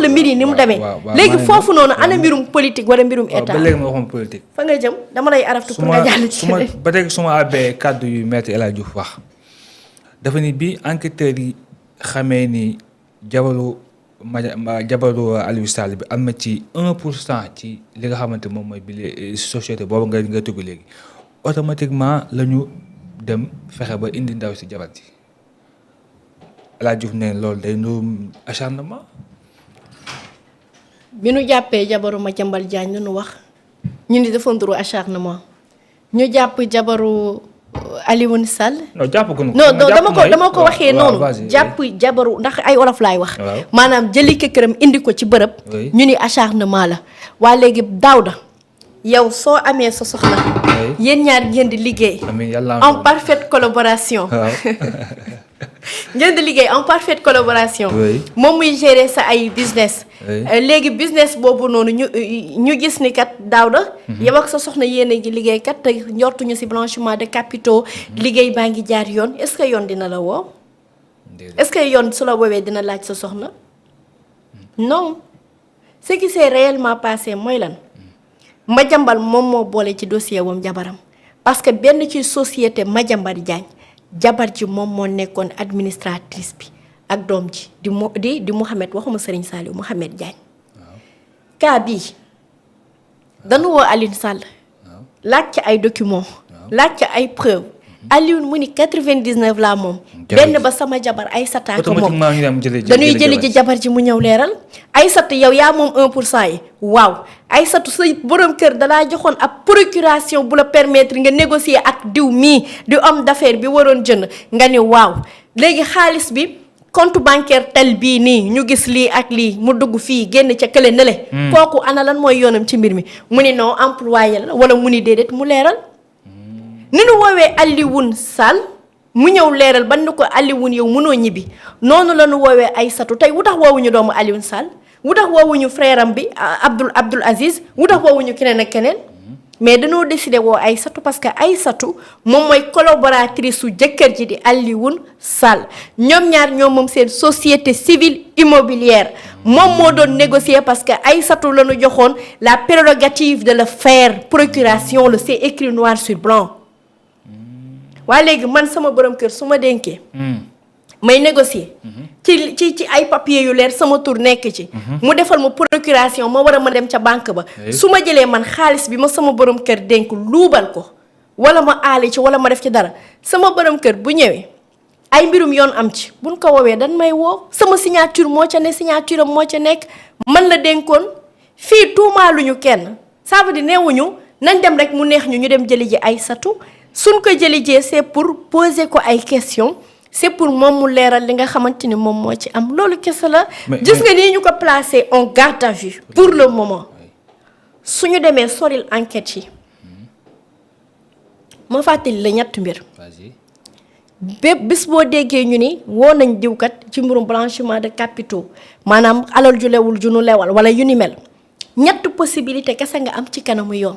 la mbir yi ni mu demee. léegi foofu noonu ana mbirum politique wala mbirum état. ba léegi ma waxoon politique. fa nga jëm dama lay araftu pour nga jàll ci. ba tey su ma àbbee kàddu yu maître El Hadji Diouf wax dafa ni bi enquêteurs yi xamee ni jabaru Aliou Sall bi am na ci 1% ci li nga xamante moom mooy bi société boobu nga tugg léegi automatiquement la ñu dem fexe ba indi ndaw si jabar ji El Hadji Diouf ne loolu day nuru acharnement. bi nu jàppee jabaru Madiambal Diagne nu wax ñu ni dafa nduru acharnement ñu jàpp jabaru Alioune Sall. non jàpp ko non dama ko waxee noonu. jàpp jabaru ndax ay olof laay wax. maanaam jëli ko këram indi ko ci bërëb. ñu ni acharnement la. waa léegi Daouda yow soo amee sa soxna. yéen ñaar ngeen di liggéey. en parfaite collaboration. ngeen di liggéey en parfaite collaboration. moom muy gérer sa ay business. léegi business boobu noonu ñu gis ni kat Daouda. yow ak sa soxna yéen a ngi liggéey kat te njortuñu ci blanchiment de capitaux. liggéey baa ngi jaar yoon est-ce que yoon dina la woo. est-ce que yoon su la woowee dina laaj sa soxna. non ce qui s'est réellement passé mooy lan. Madiambal moom moo boole ci dossier wam jabaram parce que benn ci société Madiambal Diagne jabar ji moom moo nekkoon administratrice bi ak doom ji di Mouhamed waxuma Serigne Saliou Mouhamed Diagne. cas bii dañu woo Alioune Sall. laaj ci ay documents. laaj ci ay preuves. Alioune mu ni 99 laa moom. benn ba sama jabar ay sataaka moom dañuy jëli ji jabar ji mu ñëw leeral. ay sat yow yaa moom 1% yi waaw ay satu sa borom kër dalaa joxoon ab procuration bu la permettre nga négocier ak diw mii di homme d'affaires bi waroon jënd nga ni waaw léegi xaalis bi compte bancaire tel bii nii ñu gis lii ak lii mu dugg fii génn ca kële nële. kooku ana lan mooy yoonam ci mbir mi mu ni non employé la wala mu ni déedéet mu leeral. ni nu woowee Alioune Sall mu ñëw leeral ban ni ko Alioune yow mënoo ñibbi noonu la nu woowee Aïssatou tey wu tax woowuñu doomu Alioune Sall wu tax woowuñu frère am bi Abdoul Aziz wu tax woowuñu keneen ak keneen mais dañoo décidé woo Aïssatou parce que Aïssatou moom mooy collaboratrice su jëkkër ji di Alioune Sall ñoom ñaar ñoom moom seen société civile immobilière moom moo doon négocier parce que Aïssatou la ñu joxoon la prérogative de le faire procuration le c'est écrit noir sur blanc. waaye léegi man sama borom kër su ma dénkee. may négocier. ci ay papiers yu leer sama tur nekk ci. mu defal ma procuration ma war a dem ca banque ba. su ma jëlee man xaalis bi ma sama borom kër dénk luubal ko wala ma aali ci wala ma def ci dara sama borom kër bu ñëwee ay mbirum yoon am ci buñ ko woowee dan may woo sama signature moo ca ne signature am moo ca nekk man la dénkoon fii tuumaaluñu kenn ça veut dire neewuñu nañ dem rek mu neex ñu dem jëli ji Aïssatou. suñ ko jëli jee c'est pour poser ko ay questions c'est pour moom mu leeral li nga xamante ni moom moo ci am loolu kese la. gis nga nii ñu ko placé en garde à vue pour le moment suñu demee soril enquête yi ma fàttali la ñett mbir. bépp bis boo déggee ñu ni woo nañ diwkat ci mbirum blanchiment de capitaux maanaam alal ju lewul ju nu lewal wala yu ni mel. ñett possibilité kese nga am ci kanamu yoon.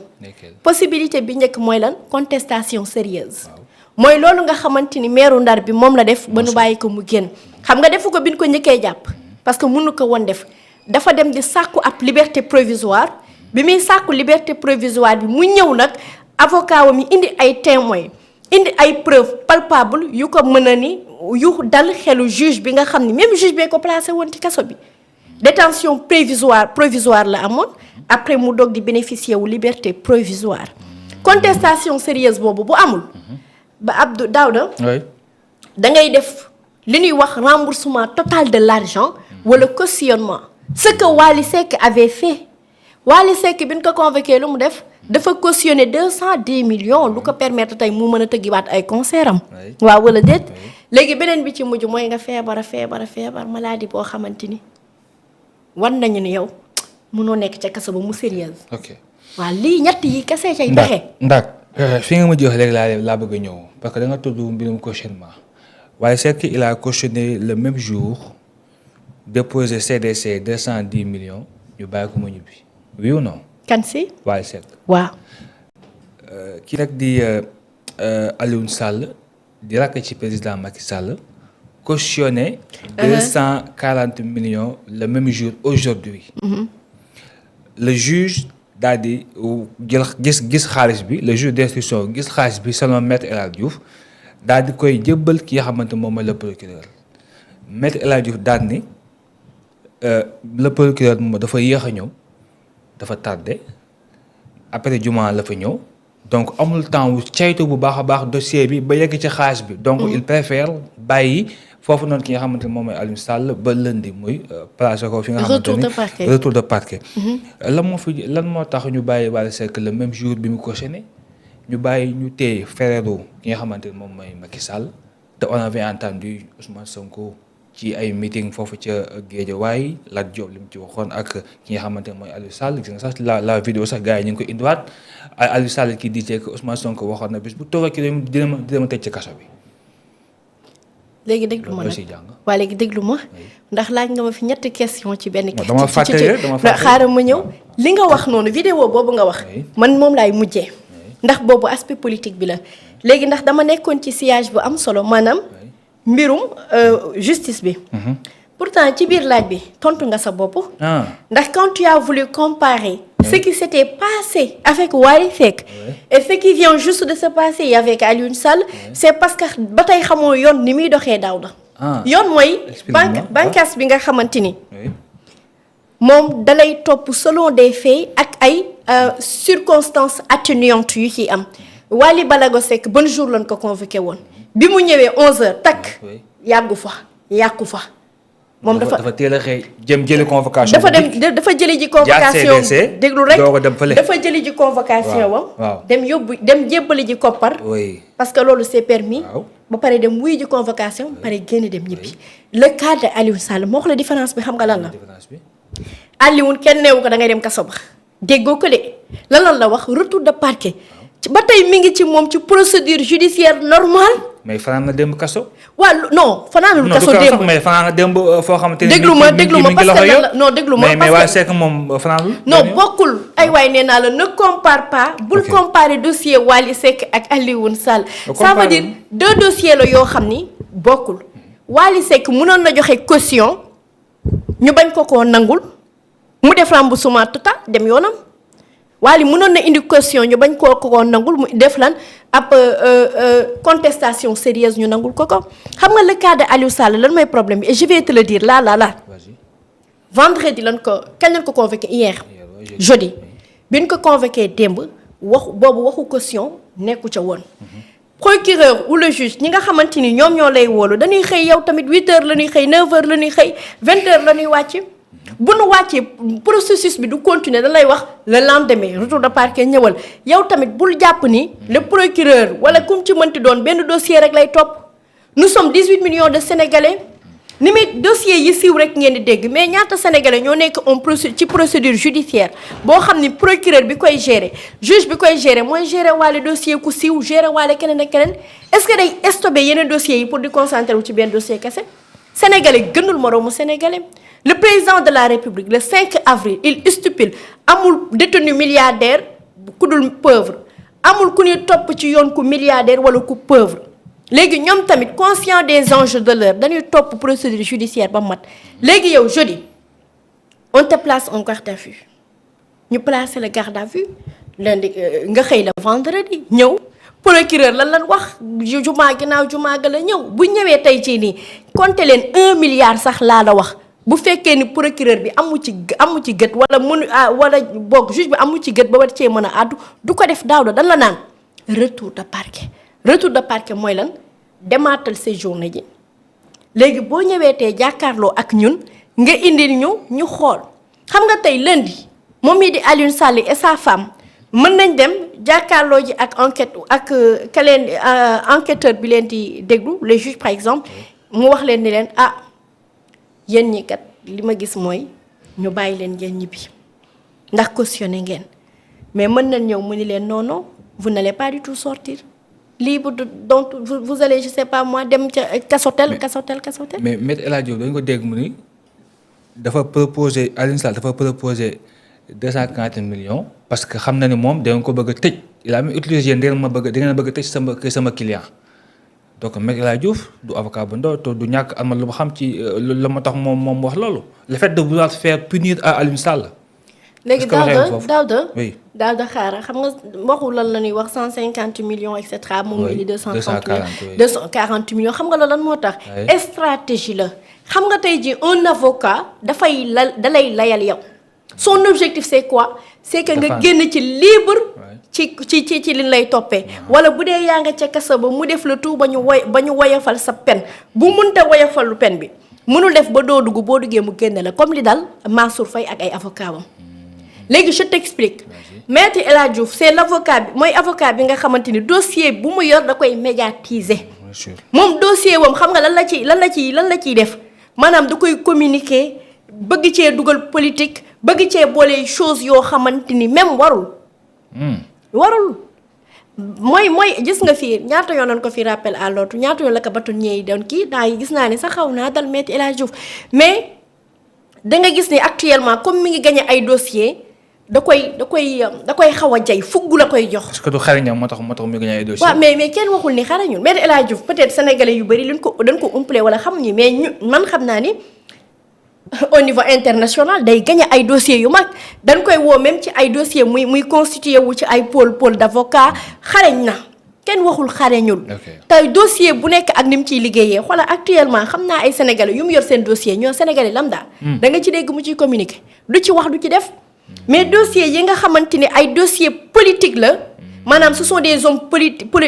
possibilité bi njëkk mooy lan contestation sérieuse mooy loolu nga xamante ni meeru Ndar bi moom la def ba nu bàyyi ko mu génn xam nga defu ko bi ñu ko njëkkee jàpp parce que mënu ko woon def dafa dem di sàkku ab liberté provisoire bi muy sàkku liberté provisoire bi mu ñëw nag avocat wam yi indi ay témoins indi ay preuves palpables yu ko mën a ni yu dal xelu juge bi nga xam ni même juge bee ko placé woon ci kaso bi. détention provisoire la amoon après mu doog di bénéficier wu liberté provisoire contestation sérieuse boobu bu amul ba Abdou Daouda da ngay def li ñuy wax remboursement total de l'argent wala cautionnement ce que Wally Seck avait fait Wally Seck bi ñu ko convoqué lu mu def dafa cautionner 210 millions lu ko permettre tey mu mën a tëggiwaat ay concert am waaw wala déet léegi beneen bi ci mujj mooy nga feebar maladie boo xamante ni wan nañu ni yow mënoo nekk ca kaso ba mu sérieuse. ok waaw lii ñett yi kese cay doxee. ndax fi nga ma jox léegi laa bëgg a ñëw parce que da nga tudd mbirum cautionnement waaye c'est qu'il a cautionné le même jour déposé CDC 210 millions ñu bàyyi ko mu ñibbi oui ou non. kan si. waaye Seck. waaw. kii nag di Alioune Sall di rakk ci président Macky Sall cautionné 240 millions le même jour aujourd'hui. Le juge daal di jël gis xaalis bi le juge d'instruction gis xaalis bi selon maître El Hadj Diouf daal di koy jëbbal ki nga xamante moom mooy le procureur maître El Hadj Diouf daal ni le procureur moom dafa yéex a ñëw dafa tardé après juma la fa ñëw donc amul temps wu caytu bu baax a baax dossier bi ba yegg ci xaalis bi. donc il préfère bàyyi foofu noonu ki nga xamante ne moom mooy Aliou Sall ba lundi muy placé ko fi nga xamante ni retour de parquet. lan moo tax ñu bàyyi Wally Seck le même jour bi mu cautionné ñu bàyyi ñu téye fereeru ki nga xamante ne moom mooy Macky Sall te on avait entendu Ousmane Sonko ci ay meeting foofu ca Guédiawaye Lat Diop li mu ci waxoon ak ki nga xamante ne mooy Aliou Sall gis nga sax la vidéo sax gars yi ñu ngi ko indiwaat Aliou Sall ki disait que Ousmane Sonko waxoon na bis bu toogee ki dina ma tëj ci kaso bi. léegi déglu ma nag waa léegi déglu ma ndax laaj nga ma fi ñetti question ci benn question. dama fàtte xaaral ma ñëw li nga wax noonu vidéo boobu nga wax man moom laay mujjee ndax boobu aspect politique bi la léegi ndax dama nekkoon ci sillage bu am solo maanaam mbirum justice bi. Pourtant ci biir laaj bi tontu nga sa bopp. ndax quand tu as voulu comparer ce qui s'était passé avec Wally Seck et ce qui vient juste de se passer avec Aliou Sall c'est parce que ba tey xamoo yoon ni muy doxee Daouda. yoon mooy bànqaas bi nga xamante ni moom dalay topp selon des faits ak ay circonstances atténuantes yu ci am. Wally Ballago Seck ban jour lañ ko convoqué woon bi mu ñëwee 11h takk yàggu fa. moom dafa teel a xëy jëm jëli convocation. dafa jëli ji convocation déglu rek dafa jëli ji convocation wam dem jébbali ji koppar. parce que loolu c'est permis. ba pare dem wuy ji convocation ba pare génn dem ñibbi. le cas de Aliou Sall moo wax la différence bi xam nga lan la. Aliou kenn neewu ko da ngay dem kaso ba. déggoo ko de lan la wax retour de parquet ba tey mi ngi ci moom ci procédure judiciaire normale. mais fanaan na démb kaso. waaw non fanaanul kaso démb mais fanaan na démb foo xamante ne. déglu ma parce que non déglu ma. mais Wally Seck moom fanaanul. non bokkul ay waay nee naa la ne compare pas. bul comparer dossier Wally Seck ak Aliou Sall. ça veut dire deux dossiers la yoo xam ni bokkul. Wally Seck mënoon na joxe caution ñu bañ ko koo nangul mu def remboursement total dem yoonam. Wally mënoon na indi caution ñu bañ koo nangul mu def lan ab contestation sérieuse ñu nangul ko xam nga le cas de Aliou Sall lan mooy problème bi et je vais te le dire là vendredi kañ lañ ko convoqué hier jeudi bi ñu ko convoqué démb waxu caution nekku ca woon. procureur ou le juge ñi nga xamante ni ñoom ñoo lay wóolu dañuy xëy yow tamit 8h la ñuy xëy 9h la ñuy xëy 20h la ñuy wàcc. bu nu wàccee processus bi du continuer da lay wax le lendemain retour de parquet ñëwal yow tamit bul jàpp ni le procureur wala kum ci mënti doon benn dossier rek lay topp. nous sommes 18 millions de sénégalais ni muy dossier yi siiw rek ngeen di dégg mais ñaata sénégalais ñoo nekk ci procédure judiciaire boo xam ni procureur bi koy gérer juge bi koy gérer mooy gérer waale dossier ku siiw gérer waale keneen ak keneen est-ce que day stopper yeneen dossiers yi pour di concentrer wu ci benn dossier kese sénégalais gënul moroomu sénégalais. Le président de la République le 5 avril il stipule amul détenu milliardaire ku dul pauvre amul ku ñuy topp ci yoon ku milliardaire wala ku pauvre léegi ñoom tamit conscient des enjeux de l'heure dañuy topp procédure judiciaire ba mat léegi yow jeudi on te place en garde à vue ñu placer le garde à vue lundi nga xëy la vendredi ñëw procureur lan wax jumaa ginnaaw jumaa ga la ñëw bu ñëwee tey jii nii compter leen 1 milliard sax laa la wax. bu fekkee ni procureur bi amu ci gët wala boog juge bi amu ci gët ba war cee mën a àddu du ko def Daouda dan la naan retour de parquet mooy lan demaatal séjourné ji léegi boo ñëwee tey jàkkaarloo ak ñun nga indil ñu xool xam nga tey lundi moom mii di Aliou Sall et sa femme mën nañ dem jàkkaarloo ji ak enquête ak enquêteur bi leen di déglu le juge par exemple mu wax leen ni leen yéen ñi kat li ma gis mooy ñu bàyyi leen ngeen ñibbi ndax cautionné ngeen mais mën nañ ñëw mu ni leen non vous n'allez pas du tout sortir libre donc vous allez je sais pas moi dem ca kasotel. mais Maître El Hadj Diouf dañu ko dégg mu ni dafa proposé Aliou Sall dafa proposé 240 millions parce que xam na ni moom da nga ko bëgg a tëj il a même utilisé yéen da ngeen bëgg a tëj sama client donc Me El Hadji Diouf du avocat bu ndaw te du ñàkk am na lu ma xam ci la ma tax moom wax loolu le fait de vouloir faire punir à Aliou Sall. léegi Daouda oui Daouda xaaral xam nga waxu lan la ñuy wax 150 millions et cetera. moom oui li 240 oui 240 millions xam nga lan moo tax. stratégie la xam nga tey jii un avocat dafay dalay layal yow. son objectif c'est quoi c'est que nga génn ci libre. ci liñ lay toppee. wala bu dee yaa nga ca kasa ba mu def la tout ba ñu woyofal sa pen bu mënta woyofal lu pen bi mënul def ba doo dugg boo duggee mu génne la comme li dal Mansour Faye ak ay avocat wam léegi je t'explique Maître El Hadji Diouf c'est l'avocat bi mooy avocat bi nga xamante ni dossier bu mu yor da koy médiatiser. moom dossier wam xam nga lan la ciy def maanaam da koy communiquer bëgg cee dugal politique bëgg cee boole choses yoo xamante ni même warul mooy gis nga fii ñaata yoon nañ ko fi rappel à l'autre ñaata yoon la ko bâtonnier yi doon kii daa yi gis naa ne sax xaw naa dal Maître El Hadji Diouf mais da nga gis ni actuellement comme mi ngi gagné ay dossiers da koy xaw a jay fugg la koy jox. parce que du xarañam moo tax mi gagné ay dossiers. waaw mais kenn waxul ni xarañul Maître El Hadji Diouf peut-être sénégalais yu bëri dañ ko umpale wala xamuñu mais man xam naa ni au niveau international day gagné ay dossiers yu mag dañ koy woo même ci ay dossiers muy constitué wu ci ay pôle d'avocat xarañ na kenn waxul xarañul. tey dossier bu nekk ak ni mu ciy liggéeyee xoolal actuellement xam naa ay sénégalais yu mu yor seen dossier ñoo sénégalais lambda. da nga ci dégg mu ciy communiquer du ci wax du ci def. mais dossiers yi nga xamante ni ay dossiers politique la maanaam ce sont des hommes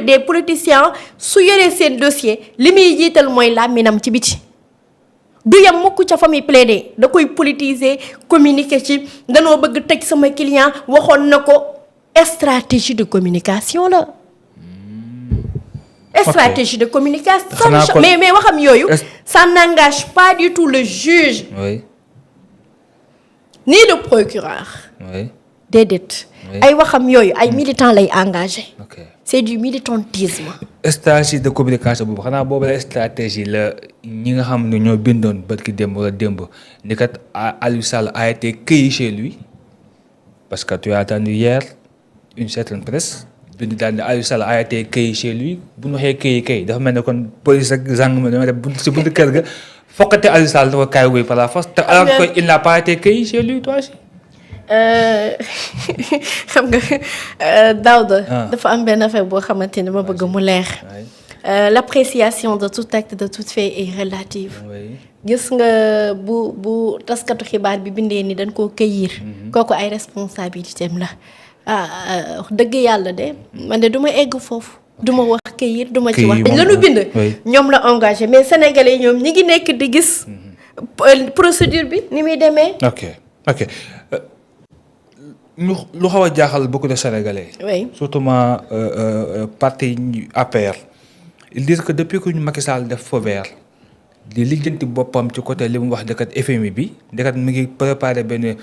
des politiciens su yoree seen dossier li muy jiital mooy làmminam ci biti. du yam mukk ca famille plaider da koy politiser communiquer ci danoo bëgg tëj sama client waxoon na ko stratégie de communication la. stratégie de communication. mais waxam yooyu. ça n'engage pas du tout le juge. oui. ni le procureur. oui. déedéet. ay waxam yooyu ay militants lay engagé. c'est du militantisme. stratégie de communication boobu xanaa boobu la stratégie la ñi nga xam ne ñoo bindoon barki démb wala démb ni kat Aliou Sall a été cueilli chez lui parce que tu as entendu hier une certaine presse bind daal ne Aliou Sall a été cueilli chez lui bu ñu waxee cueilli dafa mel ne kon police ak gendarmerie dama def si buntu kër ga fokkate Aliou Sall dafa kaay wuy par la force te alors que il n'a pas été cueilli chez lui toi aussi. xam nga Daouda dafa am benn affaire boo xamante ni ma bëgg mu leer. L'appréciation de tout acte de tout fait est relative. gis nga bu taskatu xibaar bi bindee ni dañ koo cueillir. kooku ay responsabilité am la dëgg yàlla de man de du ma egg foofu du ma wax cueillir du ma ci wax. dañ la ñu bind. ñoom la engagé mais sénégalais ñoom ñi ngi nekk di gis procédure bi ni muy demee. ok. lu xaw a jaaxal beaucoup de Sénégalais. oui surtout parti APR. ils disent que depuis que ñu Macky Sall def feu vert di lijjanti boppam ci côté li mu wax dëkkat FMI bi dëkkat mi ngi préparé benn